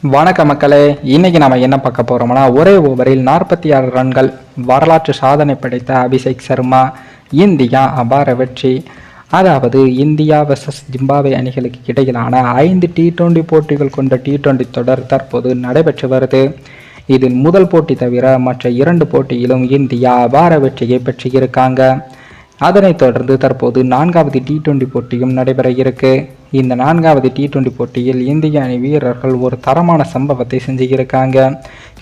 வணக்க மக்களே, இன்னைக்கு நாம என்ன பார்க்க போறோம்னா, ஒரே ஓவரில் 46 ரன்கள் வரலாற்று சாதனை படைத்த அபிஷேக் சர்மா. இந்தியா அபார வெற்றி. அதாவது இந்தியா வெர்சஸ் ஜிம்பாப்வே அணிகளுக்கு இடையிலான 5 T20 போட்டிகள் கொண்ட T20 தொடர் தற்போது நடைபெற்று வருது. இதில் முதல் போட்டி தவிர மற்ற 2 போட்டியிலும் இந்தியா அபார வெற்றியை பெற்றிருக்காங்க. அதனைத் தொடர்ந்து தற்போது 4வது T20 போட்டியும் நடைபெற இருக்கு. இந்த 4வது T20 போட்டியில் இந்திய அணி வீரர்கள் ஒரு தரமான சம்பவத்தை செஞ்சிருக்காங்க.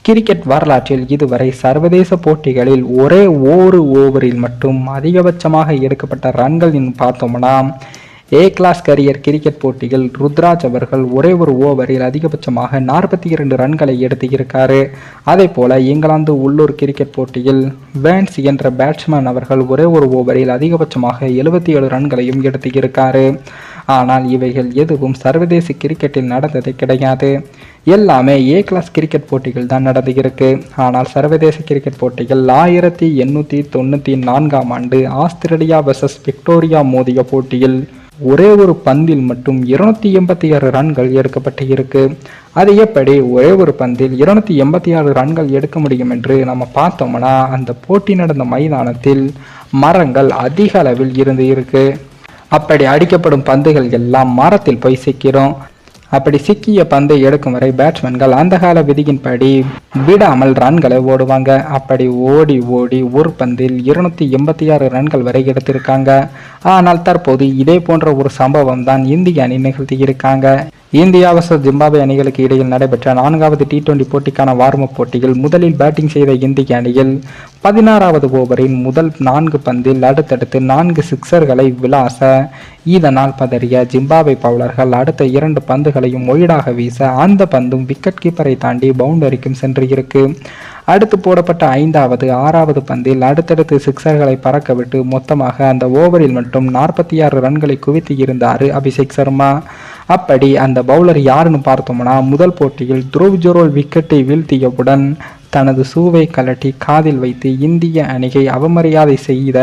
கிரிக்கெட் வரலாற்றில் இதுவரை சர்வதேச போட்டிகளில் ஒரே ஒரு ஓவரில் மட்டும் அதிகபட்சமாக எடுக்கப்பட்ட ரன்கள் பார்த்தோம்னா, ஏ கிளாஸ் கரியர் கிரிக்கெட் போட்டியில் ருத்ராஜ் அவர்கள் ஒரே ஒரு ஓவரில் அதிகபட்சமாக 42 ரன்களை எடுத்திருக்காரு. அதே போல இங்கிலாந்து உள்ளூர் கிரிக்கெட் போட்டியில் வேன்ஸ் என்ற பேட்ஸ்மேன் அவர்கள் ஒரே ஒரு ஓவரில் அதிகபட்சமாக 77 ரன்களையும் எடுத்திருக்காரு. ஆனால் இவைகள் எதுவும் சர்வதேச கிரிக்கெட்டில் நடந்தது கிடையாது. எல்லாமே ஏ கிளாஸ் கிரிக்கெட் போட்டிகள் தான் நடந்திருக்கு. ஆனால் சர்வதேச கிரிக்கெட் போட்டிகள் 1894ஆம் ஆண்டு ஆஸ்திரேலியா வெர்சஸ் விக்டோரியா மோதிய போட்டியில் ஒரே ஒரு பந்தில் மட்டும் 286 ரன்கள் எடுக்கப்பட்டு இருக்கு. அது எப்படி ஒரே ஒரு பந்தில் 286 ரன்கள் எடுக்க முடியும் என்று நம்ம பார்த்தோம்னா, அந்த போட்டி நடந்த மைதானத்தில் மரங்கள் அதிக அளவில் இருக்கு. அப்படி அடிக்கப்படும் பந்துகள் எல்லாம் மரத்தில் போய் சிக்கிறோம். அப்படி சிக்கிய பந்தை எடுக்கும் வரை பேட்ஸ்மேன்கள் அந்த கால விதியின்படி விடாமல் ரன்களை ஓடுவாங்க. அப்படி ஓடி ஓடி ஒரு பந்தில் 286 ரன்கள் வரை எடுத்திருக்காங்க. ஆனால் தற்போது இதே போன்ற ஒரு சம்பவம் தான் இந்திய அணி நிகழ்த்தியிருக்காங்க. இந்தியா வர்சஸ் ஜிம்பாப்வே அணிகளுக்கு இடையில் நடைபெற்ற 4வது T20 போட்டிக்கான வார்ம் அப் போட்டியில் முதலில் பேட்டிங் செய்த இந்திய அணியில் 16வது ஓவரின் முதல் 4 பந்தில் அடுத்தடுத்து 4 சிக்சர்களை விளாச, இதனால் பதறிய ஜிம்பாப்வே பவுலர்கள் அடுத்த 2 பந்துகளையும் ஒய்டாக வீச, அந்த பந்தும் விக்கெட் கீப்பரை தாண்டி பவுண்டரிக்கும் சென்று இருக்கு. அடுத்து போடப்பட்ட 5வது 6வது பந்தில் அடுத்தடுத்து சிக்சர்களை பறக்கவிட்டு மொத்தமாக அந்த ஓவரில் மட்டும் 46 ரன்களை குவித்து இருந்தார் அபிஷேக் சர்மா. அப்படி அந்த பவுலர் யாருன்னு பார்த்தோம்னா, முதல் போட்டியில் துருவ் ஜுரல் விக்கெட்டை வீழ்த்தியவுடன் தனது ஷூவை கலட்டி காதில் வைத்து இந்திய அணியை அவமரியாதை செய்த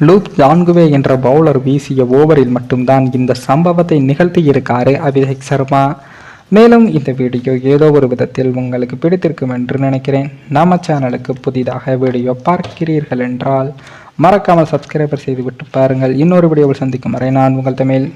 லூப் ஜான்குவே என்ற பவுலர் வீசிய ஓவரில் மட்டும்தான் இந்த சம்பவத்தை நிகழ்த்தி இருக்காரு அபிஷேக் சர்மா. மேலும் இந்த வீடியோ ஏதோ ஒரு விதத்தில் உங்களுக்கு பிடித்திருக்கும் என்று நினைக்கிறேன். நம்ம சேனலுக்கு புதிதாக வீடியோ பார்க்கிறீர்கள் என்றால் மறக்காமல் சப்ஸ்கிரைபர் செய்துவிட்டு பாருங்கள். இன்னொரு வீடியோவில் சந்திக்கும் வரை நான் உங்கள் தமிழ்.